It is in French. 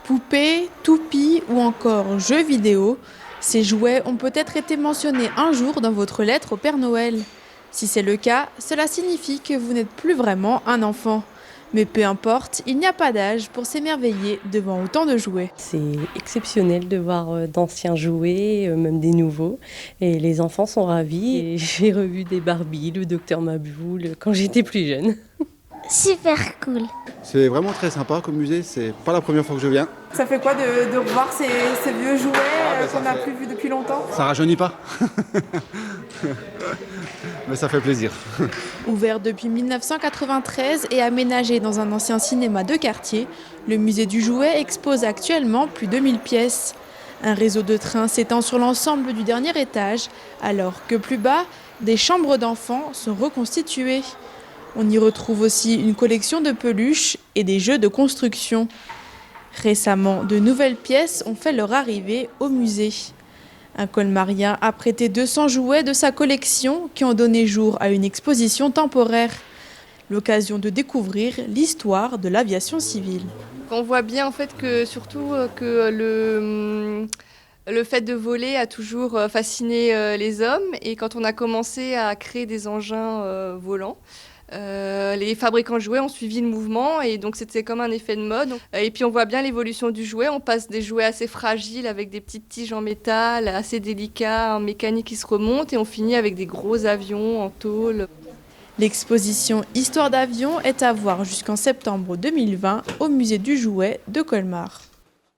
Poupées, toupies ou encore jeux vidéo, ces jouets ont peut-être été mentionnés un jour dans votre lettre au Père Noël. Si c'est le cas, cela signifie que vous n'êtes plus vraiment un enfant. Mais peu importe, il n'y a pas d'âge pour s'émerveiller devant autant de jouets. C'est exceptionnel de voir d'anciens jouets, même des nouveaux. Et les enfants sont ravis. Et j'ai revu des Barbie, le docteur Maboul, quand j'étais plus jeune. Super cool. C'est vraiment très sympa comme musée, c'est pas la première fois que je viens. Ça fait quoi de revoir ces vieux jouets qu'on n'a fait- plus vus depuis longtemps? Ça rajeunit pas. Mais ça fait plaisir. Ouvert depuis 1993 et aménagé dans un ancien cinéma de quartier, le musée du jouet expose actuellement plus de 1000 pièces. Un réseau de trains s'étend sur l'ensemble du dernier étage, alors que plus bas, des chambres d'enfants sont reconstituées. On y retrouve aussi une collection de peluches et des jeux de construction. Récemment, de nouvelles pièces ont fait leur arrivée au musée. Un colmarien a prêté 200 jouets de sa collection qui ont donné jour à une exposition temporaire. L'occasion de découvrir l'histoire de l'aviation civile. On voit bien en fait que surtout que le fait de voler a toujours fasciné les hommes, et quand on a commencé à créer des engins volants, les fabricants de jouets ont suivi le mouvement, et donc c'était comme un effet de mode. Et puis on voit bien l'évolution du jouet, on passe des jouets assez fragiles avec des petites tiges en métal, assez délicats, en mécanique qui se remontent, et on finit avec des gros avions en tôle. L'exposition Histoire d'avion est à voir jusqu'en septembre 2020 au musée du jouet de Colmar.